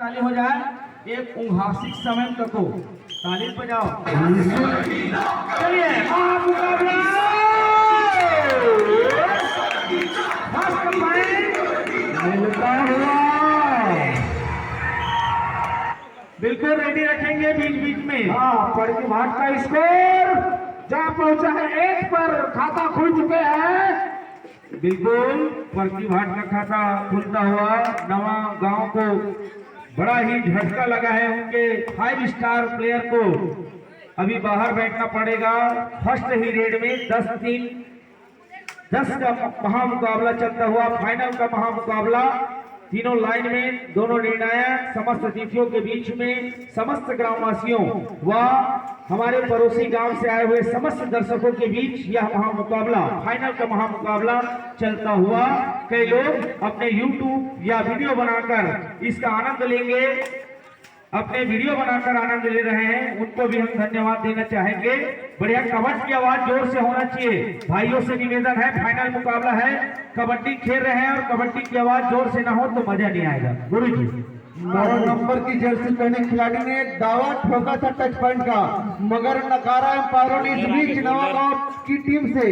ताली हो जाए। एक ऐतिहासिक समय तक हो ताली बजाओ। चलिए मुकाबला मिलता हुआ बिल्कुल रेडी रखेंगे बीच बीच में। हाँ, पड़की भाट का स्कोर जहाँ पहुंचा है 1 पर, खाता खुल चुके हैं। बिल्कुल पड़की भाट का खाता खुलता हुआ नवा गांव को बड़ा ही झटका लगा है। उनके 5 स्टार प्लेयर को अभी बाहर बैठना पड़ेगा। फर्स्ट ही रेड में 10 का महामुकाबला चलता हुआ, फाइनल का महामुकाबला तीनों लाइन में, दोनों निर्णायक समस्त अतिथियों के बीच में, समस्त ग्रामवासियों व हमारे पड़ोसी गांव से आए हुए समस्त दर्शकों के बीच यह महामुकाबला, फाइनल का महामुकाबला चलता हुआ। कई लोग अपने YouTube या वीडियो बनाकर इसका आनंद लेंगे, अपने वीडियो बनाकर आनंद ले रहे हैं, उनको भी हम धन्यवाद देना चाहेंगे। बढ़िया कबड्डी की आवाज जोर से होना चाहिए। भाइयों से निवेदन है, फाइनल मुकाबला है, कबड्डी खेल रहे हैं और कबड्डी की आवाज जोर से ना हो तो मजा नहीं आएगा। गुरु जी 9 नंबर की जर्सी पहने खिलाड़ी ने दावा ठोका था टच पॉइंट का, मगर नकारा एम्पायरों ने इस बीच नवागांव की टीम से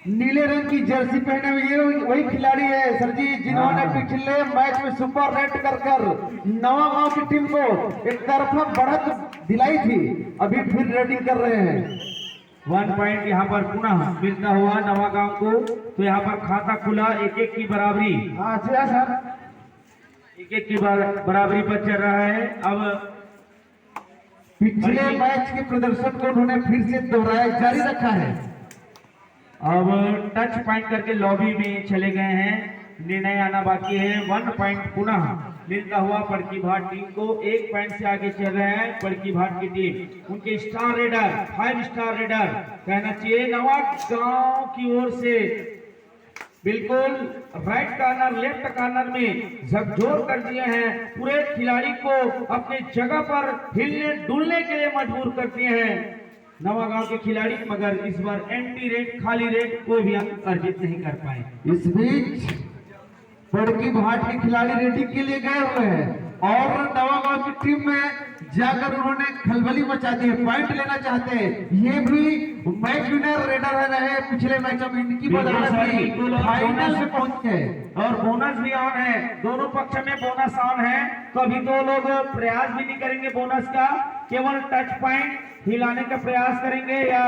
नीले रंग की जर्सी पहने हुए ये वही खिलाड़ी है सर जी, जिन्होंने पिछले मैच में सुपर रेड कर नवागांव की टीम को एक तरफा बढ़त दिलाई थी। अभी फिर रेडिंग कर रहे हैं। 1 पॉइंट यहाँ पर पुनः मिलता हुआ नवागांव को। तो यहाँ पर खाता खुला, 1-1 की बराबरी। हाँ जी सर, 1-1 की बराबरी पर चल रहा है। अब पिछले मैच के प्रदर्शन को उन्होंने फिर से दोहराया जारी रखा है। अब टच पॉइंट करके लॉबी में चले गए हैं, निर्णय आना बाकी है। 1 पॉइंट पुनः मिलता हुआ पड़की भाट टीम को। 1 पॉइंट से आगे चल रहे हैं पड़की भाट की टीम। उनके स्टार रेडर 5 स्टार रेडर कहना चाहिए नवागांव की ओर से बिल्कुल राइट कॉर्नर लेफ्ट कॉर्नर में झकझोर कर दिए हैं। पूरे खिलाड़ी को अपने जगह पर हिलने डुलने के लिए मजबूर कर दिए हैं नवागांव के खिलाड़ी, मगर इस बार एंटी रेड खाली रेड कोई भी अंक अर्जित नहीं कर पाए। इस बीच पड़की भाट के खिलाड़ी रेडिंग के लिए गए हुए हैं और नवागांव की टीम में जाकर उन्होंने खलबली मचा दी है, पॉइंट लेना चाहते हैं। ये भी मैच विनर रेडर रहे पिछले मैच में, इनकी बदौलत फाइनल में पहुंचे और बोनस भी ऑन है। दोनों पक्ष में बोनस ऑन है, तो अभी 2 लोग प्रयास भी नहीं करेंगे बोनस का, केवल टच पॉइंट हिलाने का प्रयास करेंगे या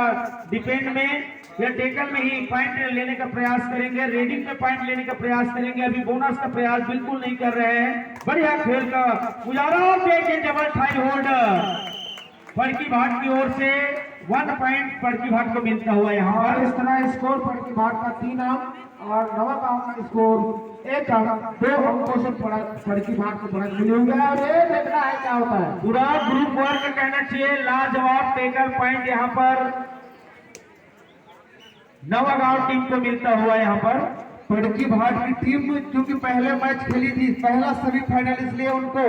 डिपेंड में या टेकल में ही पॉइंट लेने का प्रयास करेंगे, रेडिंग में पॉइंट लेने का प्रयास करेंगे। अभी बोनस का प्रयास बिल्कुल नहीं कर रहे हैं। बढ़िया खेल का उजाला देके डबल टाई होल्ड पड़की भाट की ओर से 1 पॉइंट पड़की भाट को मिलता हुआ यहाँ। इस तरह स्कोर पड़की भाट का 3 अंक और नवागांव का स्कोर 1 अंक, 2 अंकों से पड़की भाट को बढ़त मिली हुई है। और ये देखना है क्या होता है। पूरा ग्रुप वर्क कहना चाहिए, लाजवाब टेकल पॉइंट यहाँ पर नवागांव टीम को मिलता हुआ। यहाँ पर पड़की भाट की टीम क्योंकि पहले मैच खेली थी, पहला सेमीफाइनल, इसलिए उनको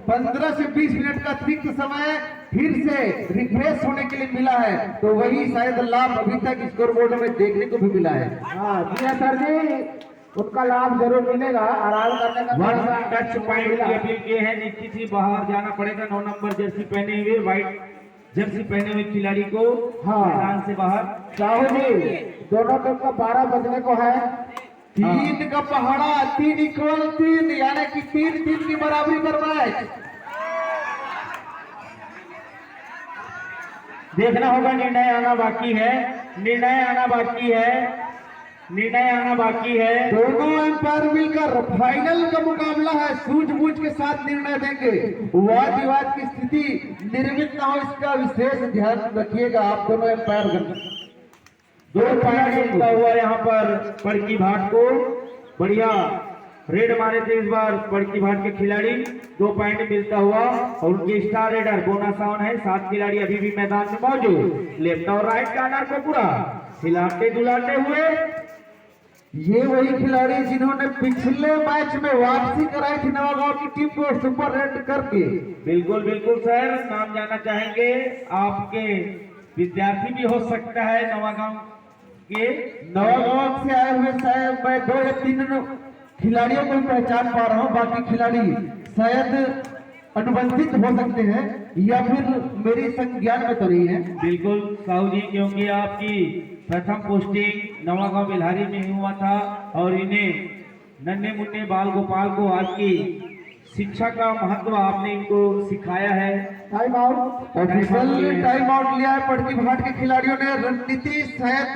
15 से 20 मिनट का अतिरिक्त समय फिर से रिफ्रेश होने के लिए मिला है, तो वही शायद लाभ अभी तक स्कोर बोर्ड में देखने को भी मिला है। हाँ जी सर जी, उसका लाभ जरूर मिलेगा। आराम करने का टच पॉइंट की अपील किए हैं, निश्चित ही बाहर जाना पड़ेगा। 9 नंबर जर्सी पहने हुए, व्हाइट जर्सी पहने हुए खिलाड़ी को मैदान से बाहर। साहू जी, दोनों टीम का 12 बजने को है। 3 का पहाड़ा, 3 इक्वल 3, यानी कि 3-3 की बराबरी पर मैच। देखना होगा, निर्णय आना बाकी है, निर्णय आना बाकी है, निर्णय आना बाकी है। दोनों एम्पायर मिलकर फाइनल का मुकाबला है, सूझबूझ के साथ निर्णय देंगे। वाद विवाद की स्थिति निर्मित न हो, इसका विशेष ध्यान रखिएगा आप दोनों एम्पायर। 2 पॉइंट मिलता हुआ यहाँ पर पड़की भाट को। बढ़िया रेड मारे थे इस बार पड़की भाट के खिलाड़ी। 2 पॉइंट मिलता हुआ और उनके स्टार रेडर बोनस ऑन है। 7 खिलाड़ी अभी भी मैदान में मौजूद। लेफ्ट और राइट कॉर्नर को पूरा हिलाते दुलाते हुए ये वही खिलाड़ी जिन्होंने पिछले मैच में वापसी कराई थी नवागांव की टीम को सुपर रेड करके। बिल्कुल बिल्कुल सर, नाम जानना चाहेंगे? आपके विद्यार्थी भी हो सकता है नवागांव के। नवागांव से आए हुए साहब मैं 2 या 3 खिलाड़ियों को पहचान पा रहा हूँ, बाकी खिलाड़ी शायद अनुबंधित हो सकते हैं या फिर मेरी संज्ञान में तो नहीं है। बिल्कुल साहू जी, क्योंकि आपकी प्रथम पोस्टिंग नवागांव बिल्हारी में ही हुआ था और इन्हें नन्हे मुन्ने बाल गोपाल को आपकी शिक्षा का महत्व आपने इनको सिखाया है। Time out, official time out लिया है पड़की भाट के खिलाड़ियों ने। रणनीति शायद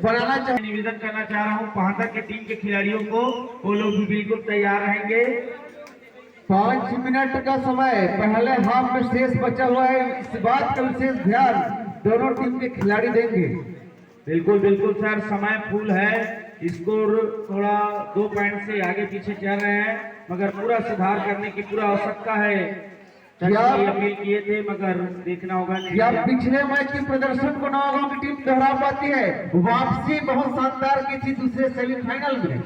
बनाना चाहिए। निवेदन करना चाह रहा हूँ पहाड़ा के टीम के खिलाड़ियों को, वो लोग भी बिल्कुल तैयार रहेंगे। 5 मिनट का समय पहले हाफ में शेष बचा हुआ है, इस बात का विशेष ध्यान दोनों टीम के खिलाड़ी देंगे। बिल्कुल बिल्कुल सर, समय फुल है। स्कोर थोड़ा 2 पॉइंट से आगे पीछे चल रहे हैं, मगर पूरा सुधार करने की पूरा आवश्यकता है। अपील किए थे, मगर देखना होगा क्या पिछले मैच के प्रदर्शन को नवागांव की टीम दोहरा पाती है। वापसी बहुत शानदार की थी दूसरे सेमीफाइनल में।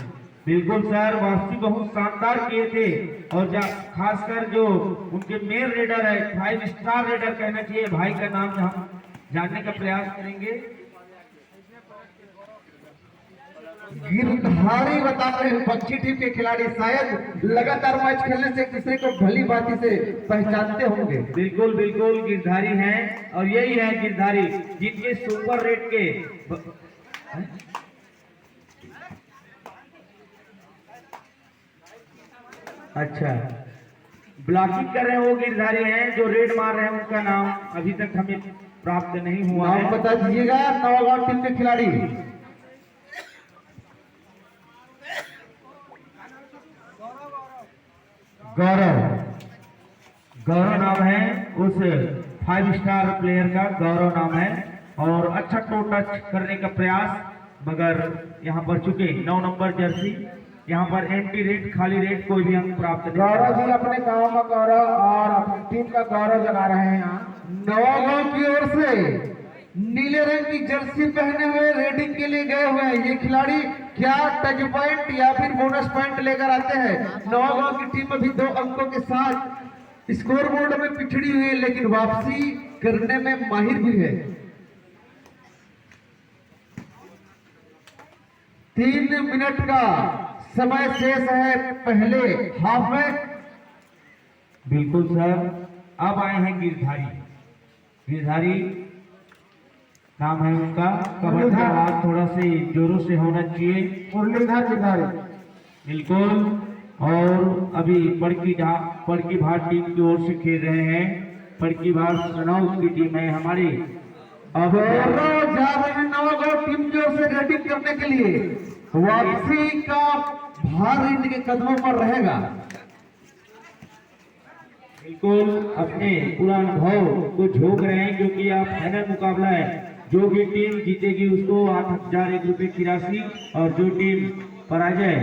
बिल्कुल सर, वापसी बहुत शानदार किए थे और खासकर जो उनके मेन रेडर है, 5 स्टार रेडर कहना चाहिए, भाई का नाम हम जानने का प्रयास करेंगे। गिरधारी बता रहे हैं पक्षी टीम के खिलाड़ी, शायद लगातार मैच खेलने से एक दूसरे को भली भांति से पहचानते होंगे। बिल्कुल बिल्कुल गिरधारी हैं और यही है गिरधारी जिनके सुपर रेट के अच्छा ब्लॉकिंग कर रहे हैं, वो गिरधारी हैं जो रेड मार रहे हैं। उनका नाम अभी तक हमें प्राप्त नहीं हुआ है। नाम बता दीजिएगा नवागांव टीम के खिलाड़ी। गौरव, गौरव नाम है उस 5 स्टार प्लेयर का, गौरव नाम है। और अच्छा टो टच करने का प्रयास, मगर यहाँ पर चुके 9 नंबर जर्सी, यहाँ पर एम्प्टी रेट, खाली रेट, कोई भी अंक प्राप्त नहीं। गौरव जी अपने गांव का गौरव और अपनी टीम का गौरव जगा रहे हैं। यहाँ नवागांव की ओर से नीले रंग की जर्सी पहने हुए रेडिंग के लिए गए हुए हैं ये खिलाड़ी। क्या टच पॉइंट या फिर बोनस पॉइंट लेकर आते हैं। नवागांव की टीम अभी 2 अंकों के साथ स्कोर बोर्ड में पिछड़ी हुई है, लेकिन वापसी करने में माहिर भी है। 3 मिनट का समय शेष है पहले हाफ में। बिल्कुल सर, अब आए हैं गिरधारी। गिरधारी नाम है उनका, कबड्डी का आवाज थोड़ा से जोरों से होना चाहिए। मुरलीधर गिरधारी बिल्कुल। और अभी पड़की भाट टीम की ओर से खेल रहे हैं। पड़की भाट सनौज की टीम है हमारी। अब जा रहे हैं नवागांव टीम की ओर से रेडिंग करने के लिए। वापसी का भार इनके कदमों पर रहेगा। बिल्कुल अपने पूरा अनुभव को झोंक रहे हैं, क्योंकि आप फाइनल मुकाबला है। जो भी टीम जीतेगी उसको 8,001 रुपए की राशि, और जो टीम पराजय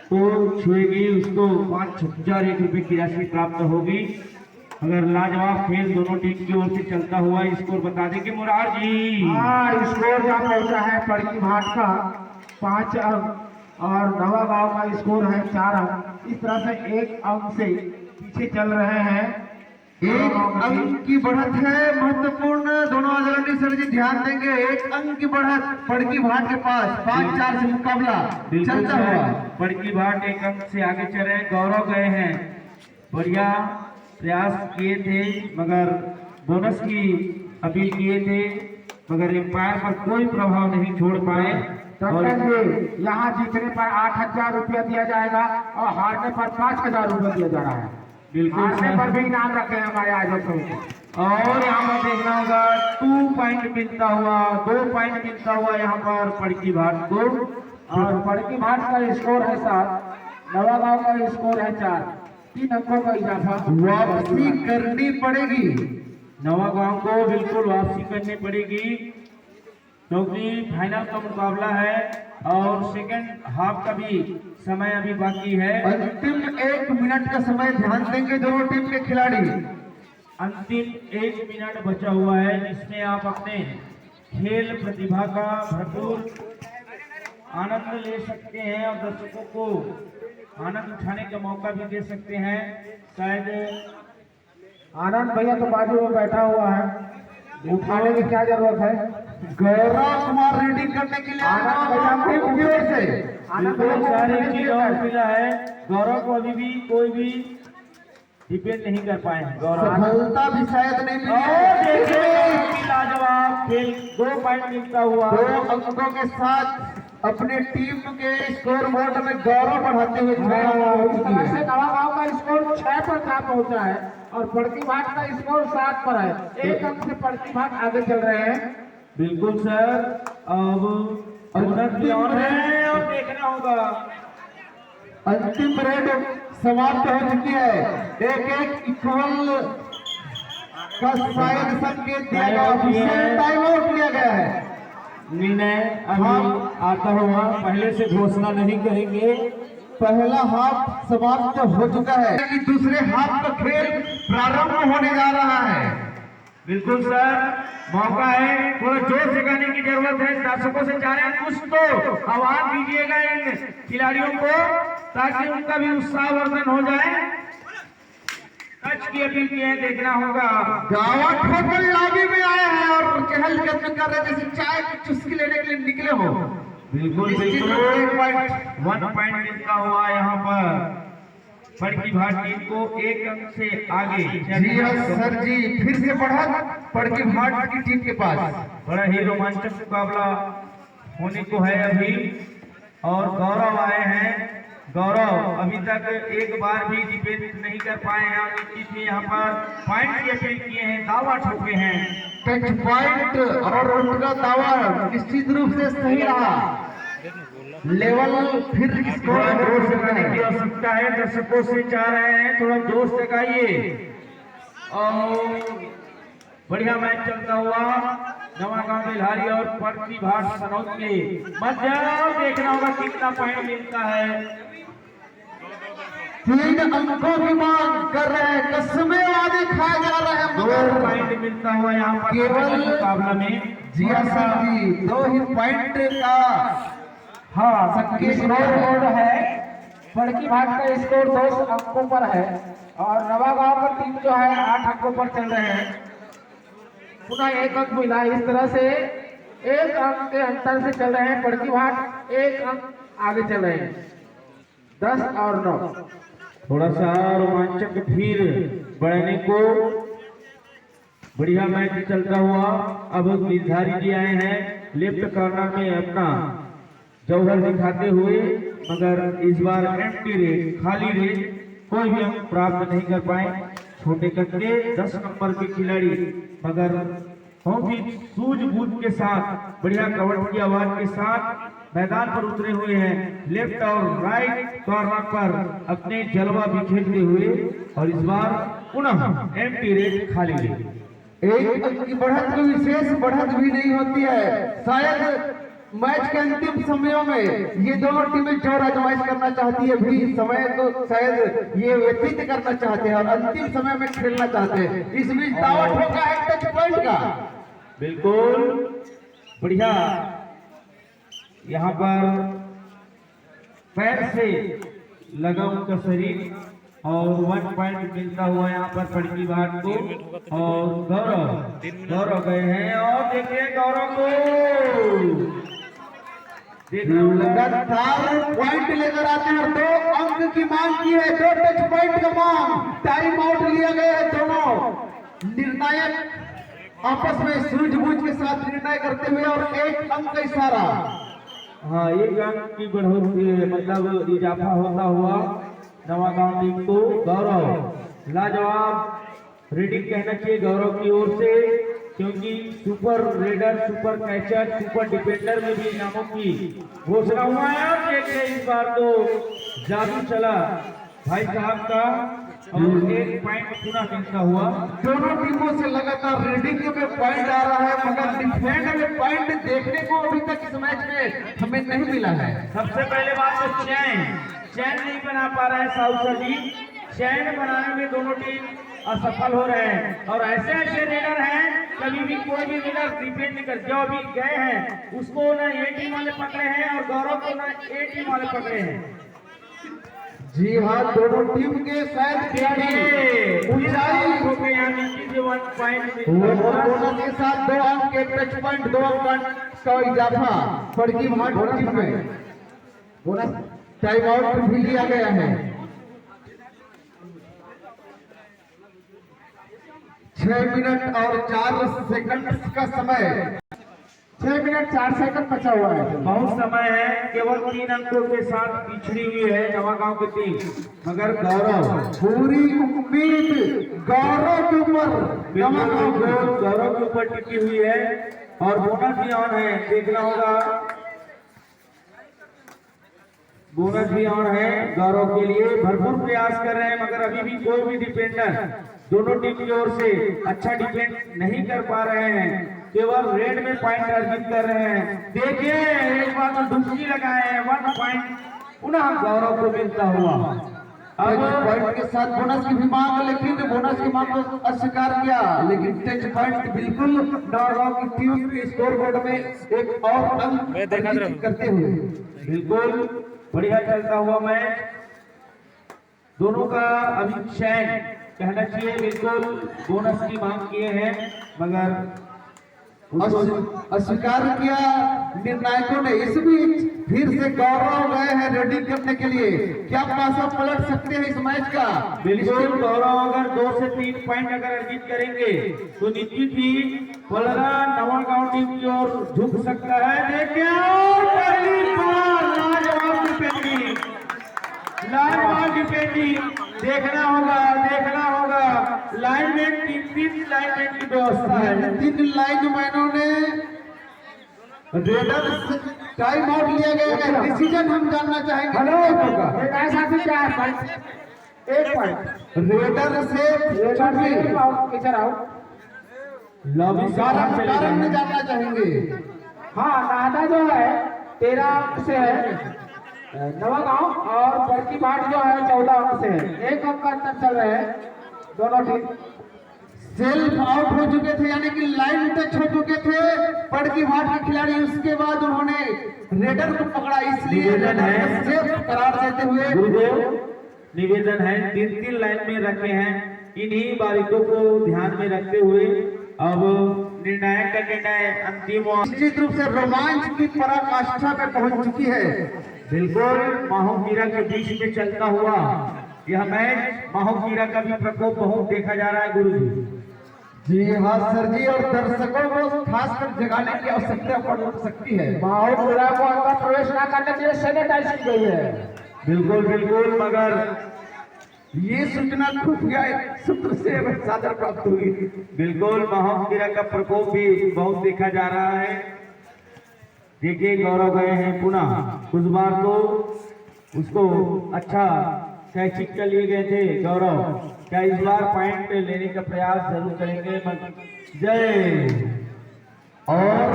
को छुएगी उसको 5,001 रुपए की राशि प्राप्त होगी। अगर लाजवाब खेल दोनों टीम की ओर से चलता हुआ, स्कोर बता देंगे मुरार जी। स्कोर जहाँ पहुंचा है पड़की भाट का 5 अंक और नवागांव का स्कोर है 4 अंक। इस तरह से 1 अंक से पीछे चल रहे हैं। 1 अंक की बढ़त है, महत्वपूर्ण। दोनों अग्रणी सर जी ध्यान देंगे। 1 अंक की बढ़त पड़की भाट के पास। 5-4 से मुकाबला चलता हुआ। पड़की भाट 1 अंक से आगे चल रहे हैं। गौरव गए हैं, बढ़िया प्रयास किए थे, मगर बोनस की अपील किए थे, मगर एम्पायर पर कोई प्रभाव नहीं छोड़ पाए। और यहाँ जीतने पर 8,000 रुपया दिया जाएगा और हारने पर 5,000 रुपया दिया जा रहा है। बिल्कुल हारने पर भी इनाम रखे हैं हमारे आयोजकों को। और यहाँ पर देखना होगा 2 पॉइंट मिलता हुआ, 2 पॉइंट मिलता हुआ यहाँ पर पड़की भाट को। और पड़की भाट का स्कोर है 7, नवागांव का स्कोर है 4। 3 अंकों का इजाफा। वापसी करनी पड़ेगी नवागांव को, बिल्कुल वापसी करनी पड़ेगी, क्योंकि फाइनल का मुकाबला है और सेकंड हाफ का भी समय अभी बाकी है। अंतिम 1 मिनट का समय ध्यान देंगे दोनों टीम के खिलाड़ी। अंतिम 1 मिनट बचा हुआ है, जिसमें आप अपने खेल प्रतिभा का भरपूर आनंद ले सकते हैं और दर्शकों को आनंद उठाने का मौका भी दे सकते हैं। शायद आनंद भैया तो बाजू में बैठा हुआ है, उठाने की क्या जरूरत है। गौरव कुमार रीडिंग करने के लिए सारी चीज और मिला है। गौरव को अभी भी कोई भी डिपेंड नहीं कर पाए हैं गौरव। सफलता भी शायद नहीं मिली और है। देखिए लाजवाब खेल, 2 पॉइंट मिलता हुआ 2 अंकों के साथ अपने टीम के स्कोर बोर्ड में गौरव बढ़ाते हुए इस तरह से नवागांव का स्कोर 6 पर जा पहुंचा है और पड़की भाट का स्कोर 7 पर है। 1 अंक से पड़की भाट आगे चल रहे हैं। बिल्कुल सर। अब बोनस भी ऑन है और देखना होगा। अंतिम परेड समाप्त हो चुकी है। 1-1 इक्वल का शायद संकेत दिया गया, टाइम आउट लिया गया है। निर्णय अभी आता हुआ, पहले से घोषणा नहीं करेंगे। पहला हाफ समाप्त हो चुका है कि दूसरे हाफ का खेल प्रारंभ होने जा रहा है। बिल्कुल सर, मौका है, थोड़ा जोर जगाने की जरूरत है। दर्शकों से चाह रहे हैं कुछ तो आवाज दीजिएगा इन खिलाड़ियों को, ताकि उनका भी उत्साहवर्धन हो जाए। टच की अपील की है, देखना होगा। दावा ठोकर लॉबी में आए हैं और चहलकदमी कर रहे जैसे चाय की चुस्की लेने के लिए निकले हो। बिल्कुल बिल्कुल। 1 पॉइंट मिलता हुआ यहाँ पर पड़की भाट टीम को 1 अंक से आगे। जी हाँ सर जी, फिर से बढ़त पड़की भाट की टीम के पास। बड़ा ही रोमांचक मुकाबला होने को है अभी। और गौरव आए हैं। गौरव अभी तक एक बार भी डिफेंस नहीं कर पाए हैं। यहाँ पर पॉइंट की अपील किए हैं, दावा ठोके हैं। टच पॉइंट और उनका दावा निश्चित रूप से सही रहा। लेवल फिर थोड़ा जोर जगाने की आवश्यकता है। दर्शकों से चाह रहे हैं थोड़ा जोर जगाइए। और बढ़िया मैच चलता हुआ नवागांव बेल्हारी और पड़की भाट सनौत के मध्य। देखना होगा कितना पॉइंट मिलता है। 3 अंकों की मांग कर रहे हैं, कसमें वादे खाए जा रहे हैं, 2 मगर पॉइंट मिलता हुआ यहाँ पर केवल मुकाबला में। जी हाँ सर जी, 2 ही पॉइंट का स्कोर बोर्ड है। पड़की भाट का स्कोर 2 अंकों पर है और नवागांव का टीम जो है 8 अंकों पर चल रहे हैं। पुनः 1 अंक मिला। इस तरह से 1 अंक के अंतर से चल रहे हैं। पड़की भाट 1 अंक आगे चल रहे हैं, 10 और 9। थोड़ा सा रोमांचक फिर बढ़ने को। बढ़िया मैच चलता हुआ। अब गिरधारी जी आए हैं लेफ्ट कॉर्नर में अपना जौहर दिखाते हुए, मगर इस बार एम्प्टी रेस, खाली रेस, कोई भी अंक प्राप्त नहीं कर पाए। छोटे कटके 10 नंबर के खिलाड़ी, मगर बहुत ही सूझबूझ के साथ, बढ़िया कवच की आवाज के साथ मैदान पर उतरे हुए हैं। लेफ्ट और राइट कॉर्नर पर अपने जलवा बिखेरते हुए। और इस बार पुनः एम्प्टी रेस, खाली रेस। 1 अंक की बढ़त में विशेष बढ़त भी नहीं होती है। शायद मैच के अंतिम समयों में ये दोनों टीमें जोर आजमाइश करना चाहती है, भी समय को शायद ये व्यतीत करना चाहते हैं और अंतिम समय में खेलना चाहते हैं। इस बीच दावा ठोका है टच पॉइंट का। बिल्कुल बढ़िया। यहाँ पर पैर से लगा उनका शरीर और 1 पॉइंट मिलता हुआ यहाँ पर पड़की भाट को। और गौरव गए हैं और देखिए गौरव को लगातार पॉइंट लेकर आते हैं और 2 अंक की मांग की है, 2 टच पॉइंट का मांग। टाइम आउट लिया गया है। दोनों निर्णायक आपस में सूझबूझ के साथ निर्णय करते हुए और 1 अंक का इशारा। हाँ, 1 अंक की बढ़ोतरी, मतलब इजाफा होता हुआ नवागांव टीम को। गौरव लाजवाब रेडिंग कहना चाहिए गौरव की ओर से, क्योंकि super raider, super catcher, super defender में भी नामों की घोषणा हुआ है। देखिए इस बार तो जादू चला भाई साहब का और 1 पॉइंट पुनः मिलता हुआ। दोनों टीमों से लगातार रीडिंग में पॉइंट आ रहा है, मगर डिफेंड में पॉइंट देखने को अभी तक इस मैच में हमें नहीं मिला है। सबसे पहले बात तो चैन नहीं बना पा रहा है साउथ जी। चैन बनाने में दोनों टीम असफल हो रहे हैं। और ऐसे रेडर हैं, कभी भी कोई भी रेडर डिफेंड नहीं कर, जो अभी गए हैं उसको ना ए टीम वाले पकड़े हैं और गौरव को ना ए टीम वाले पकड़े हैं। जी हाँ, दोनों टीम के शायद खिलाड़ी ऊंचाई हो गए यहाँ नीचे 1 पॉइंट दोनों के साथ 2 अंक के टच पॉइंट, 2 अंक का इजाफा पड़की भाट टीम में। बोनस टाइम आउट भी लिया गया है। 6 मिनट और 4 सेकंड का समय। 6 मिनट 4 सेकंड बचा हुआ है। बहुत समय है, केवल 3 अंकों के साथ पिछड़ी हुई है नवागांव की टीम, मगर गौरव पूरी उम्मीद गौरव के ऊपर, गौरव के ऊपर टिकी हुई है और बोनस भी ऑन है, देखना होगा। बोनस भी ऑन है गौरव के लिए, भरपूर प्रयास कर रहे हैं, मगर अभी भी कोई भी डिफेंडर दोनों टीम की ओर से अच्छा डिफेंड नहीं कर पा रहे हैं, केवल रेड में पॉइंट अर्जित कर रहे हैं। देखिए एक बार तो डुबकी लगाए हैं, 1 पॉइंट पुनः गौरव को मिलता हुआ। अब पॉइंट के साथ बोनस की भी मांग, लेकिन बोनस की मांग को अस्वीकार किया, लेकिन टच पॉइंट बिल्कुल नवागांव की टीम के स्कोर बोर्ड में एक और अंक अर्जित करते हुए। बिल्कुल बढ़िया चलता हुआ मैच, दोनों का अभी चैन कहना चाहिए, बिल्कुल बोनस की मांग किए हैं मगर अस्वीकार किया निर्णायकों ने। इस बीच फिर से गौरव गए हैं रेडी करने के लिए, क्या पासा पलट सकते हैं इस मैच का? बिल्कुल गौरव अगर 2 से 3 पॉइंट अगर अर्जित करेंगे तो निश्चित ही पलरा नवागांव टीम की ओर झुक सकता है। देखिए पहली बार लाजवाब डिफेंडिंग, देखना होगा लाइनमैन, 3 लाइनमैन की व्यवस्था है। 3 लाइनमैनों ने रेडर टाइम आउट लिया गया है, डिसीजन हम जानना चाहेंगे। हेलो ऐसा भी क्या है? पॉइंट 1 पॉइंट रेडर से इधर आओ, लॉबी से कारण जानना चाहेंगे। हाँ नादा जो है 13 अंक से है नवागांव, और बड़की बाट जो है 14 अंक से है। 1 अंक का अंतर चल रहे हैं दोनों टीम। सेल्फ आउट हो चुके थे, यानी कि लाइन टच हो चुके थे बड़की भाट के खिलाड़ी, उसके बाद उन्होंने रेडर को पकड़ा, इसलिए रेडर सेफ करार देते हुए गुरुदेव निवेदन है 3 लाइन में रखे हैं, इन्हीं बारीकों को ध्यान में रखते हुए अब निर्णायक का निर्णय अंतिम निश्चित रूप से रोमांच की पराकाष्ठा पे पहुंच चुकी है। बिल्कुल माहौकीरा के बीच में चलता हुआ यह मैच, माहौकीरा का भी प्रकोप बहुत देखा जा रहा है गुरुजी। जी हाँ सर जी, और दर्शकों को खासकर जगाने की आवश्यकता पड़ सकती है। माहौकीरा को अंदर प्रवेश न करने के लिए सैनिटाइज की गई है। बिल्कुल मगर ये सूचना खुफिया सूत्र से सादर प्राप्त हुई। बिल्कुल माहौकीरा का प्रकोप भी बहुत देखा जा रहा है। देखिए गौरव गए हैं पुनः, कुछ बार तो उसको अच्छा शैक्षिक के लिए गए थे गौरव, क्या इस बार पॉइंट लेने का प्रयास जरूर करेंगे। जय। और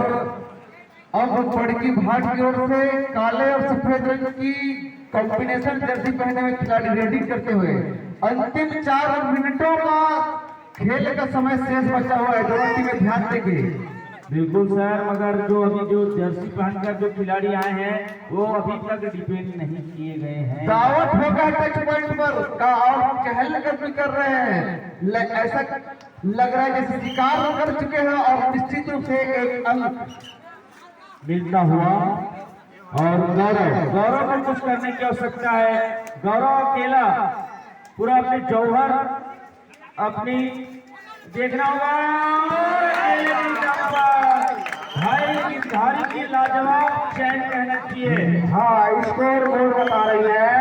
अब बड़की भाट की ओर से काले और सफेद रंग की कॉम्बिनेशन जर्सी पहने हुए खिलाड़ी रेडी करते हुए अंतिम 4 मिनटों का खेल का समय शेष बचा हुआ है, दोनों टीमें ध्यान देंगे। बिल्कुल सर, मगर जो अभी जो जर्सी पहनकर जो खिलाड़ी आए हैं वो अभी तक डिपेंड नहीं किए गए हैं। दावत होगा टच पॉइंट पर का, और चहल कदमी कर रहे हैं, ऐसा लग रहा है जैसे शिकार कर चुके हैं, और निश्चित रूप से एक अंक मिलता हुआ। और गौरव को कुछ करने की आवश्यकता है। गौरव अकेला पूरा अपने जौहर अपनी देखना होगा, भाई धारी की लाजवाब चैन कहना चाहिए। हाँ स्कोर बोर्ड बता रही है,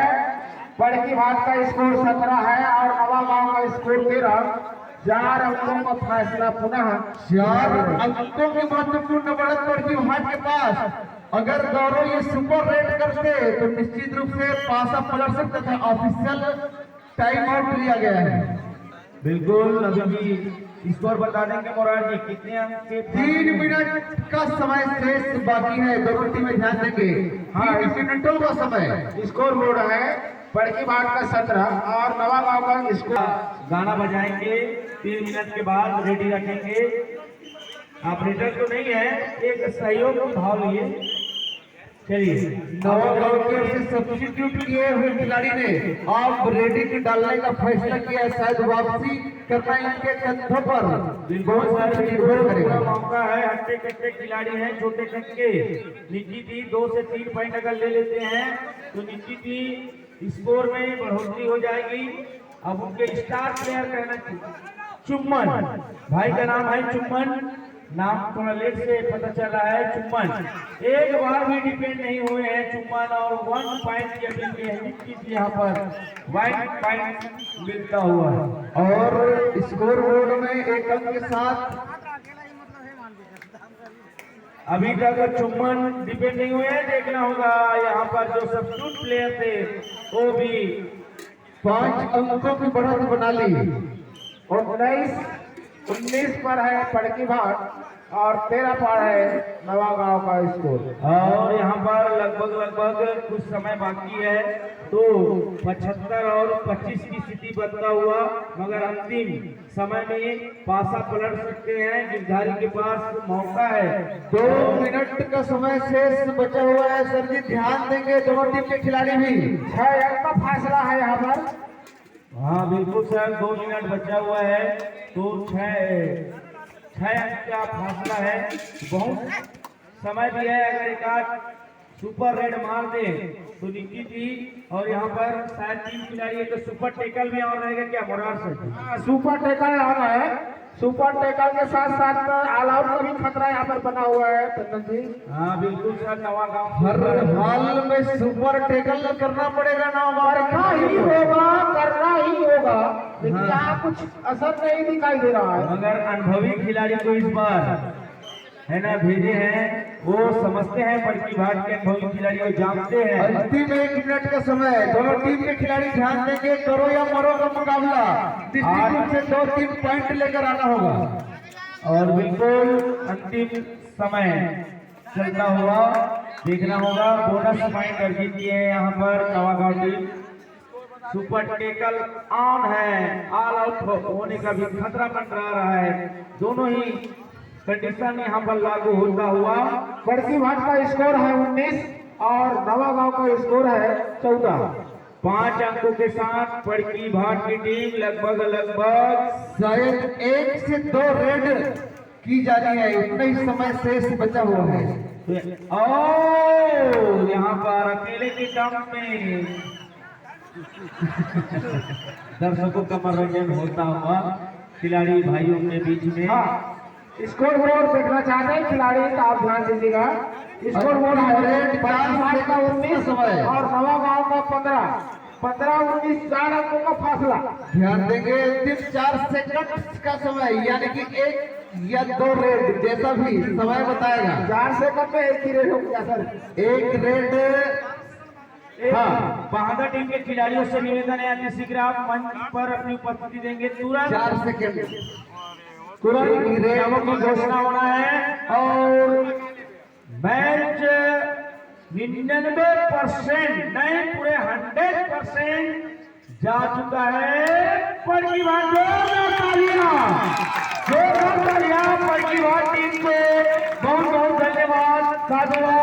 बड़की भाट का स्कोर 17 है और नवागांव का स्कोर 13। 4 अंकों का फैसला पुनः 4 अंकों की महत्वपूर्ण बढ़त बड़की भाट के पास। अगर गौरव ये सुपर रेड करते तो निश्चित रूप से पासा पलट सकता था। ऑफिशियल टाइम आउट लिया गया है। बिल्कुल अभी स्कोर बता देंगे मोरार जी, कितने अंक के? 3 मिनट का समय शेष बाकी है, दोनों टीमें ध्यान देंगे। 3 मिनटों का समय। स्कोर बोर्ड है, बड़की भाट का 17 और नवागांव का स्कोर। गाना बजाएंगे, 3 मिनट के बाद रेडी रखेंगे। ऑपरेटर तो नहीं है, एक सहयोग को भाव लिए चलिए। नवागांव की ओर से सब्स्टिट्यूट किए हुए खिलाड़ी ने अब रेडी की डालने का फैसला किया है, शायद वापसी करना इनके कंधों पर। बहुत सारे पूरा मौका है, हट्टे कट्टे खिलाड़ी हैं, छोटे कद के। निश्चित ही 2 से 3 पॉइंट अगर ले लेते हैं तो निश्चित ही स्कोर में बढ़ोतरी हो जाएगी। अब उनके स्टार प्लेयर कहना चाहिए चुम्मन, भाई का नाम है चुम्मन, नाम थोड़ा लेट से पता चला है। चुम्मन एक बार भी डिपेंड नहीं हुए हैं चुम्मन, और 1 पॉइंट की अपनी हिट की थी यहाँ पर 1 पॉइंट मिलता हुआ। और स्कोर बोर्ड में एक अंक के साथ अभी तक चुम्बन डिपेंड नहीं हुए हैं, देखना होगा यहाँ पर जो सब्स्टिट्यूट प्लेयर थे वो भी 5 अंकों की बढ़त बना ली। 19 पर है पड़की भाट और 13 पर है नवागांव का स्कोर। और यहाँ पर लगभग कुछ समय बाकी है, तो 75 और 25 की स्थिति बनता हुआ, मगर अंतिम समय में पासा पलट सकते हैं। गिरधारी के पास मौका है। 2 मिनट का समय शेष बचा हुआ है। सर जी ध्यान देंगे दोनों टीम के खिलाड़ी भी। 6 अंक का फासला है यहाँ पर। हाँ बिल्कुल सर, 2 मिनट बचा हुआ है, तो 6 अंक का फासला है। बहुत समय भी है, अगर एक आध सुपर रेड मार दे तो निकी जी, और यहाँ पर शायद 3 खिलाड़ी है, तो सुपर टेकल में और रहेगा क्या मुरार सर? सुपर टेकल आना है। सुपर टेकल के साथ साथ ऑल आउट का भी खतरा यहाँ पर बना हुआ है चंदन जी। हाँ बिल्कुल सर, नवागांव हर हाल में सुपर टेकल करना पड़ेगा करना ही होगा, लेकिन यहाँ कुछ असर नहीं दिखाई दे रहा है। मगर अनुभवी खिलाड़ी को इस बार है ना भेजे हैं, वो समझते हैं पड़की भाट के अनुभवी खिलाड़ी को जानते हैं। अंतिम 1 मिनट का समय, दोनों टीम के खिलाड़ी ध्यान देंगे। करो या मरो का मुकाबला, डिस्ट्रिक्ट से 2-3 पॉइंट लेकर आना होगा। और बिल्कुल अंतिम समय चलता हुआ देखना होगा। बोनस पॉइंट अर्जित किए हैं यहाँ पर Navagaon team. Super tackle on है, ऑल आउट होने का भी खतरा मंडरा रहा है। दोनों ही कंडीशन यहाँ पर लागू होता हुआ। पड़की भाट का स्कोर है 19 और नवागांव का स्कोर है 14। 5 अंकों के साथ पड़की भाट की टीम लगभग शायद 1 से 2 रेड की जानी है, उतना ही समय शेष बचा हुआ है। और यहाँ पर अकेले के दम में दर्शकों का मनोरंजन होता हुआ खिलाड़ी भाइयों के बीच में। हाँ, स्कोर बोर्ड देखना चाहते हैं खिलाड़ी तो आप ध्यान दीजिएगा। स्कोर बोर्ड है पड़की भाट का 19 और नवागांव का 15-19 4 अंकों का फासला। ध्यान देंगे अंतिम 4 सेकंड का समय, यानी कि 1 या 2 रेड जैसा भी समय बताएगा। 4 सेकंड में 1 ही रेड हो गया सर। 1 रेड। हाँ, बहादुर टीम के खिलाड़ियों से निवेदन है, यदि शीघ्र आप मंच पर अपनी उपस्थिति देंगे तुरंत 4 सेकंड नामों की घोषणा होना है। और मैच 99% नहीं, पूरे 100% जा चुका है। पड़की भाट पड़की भाट टीम को बहुत बहुत धन्यवाद, साधुवाद।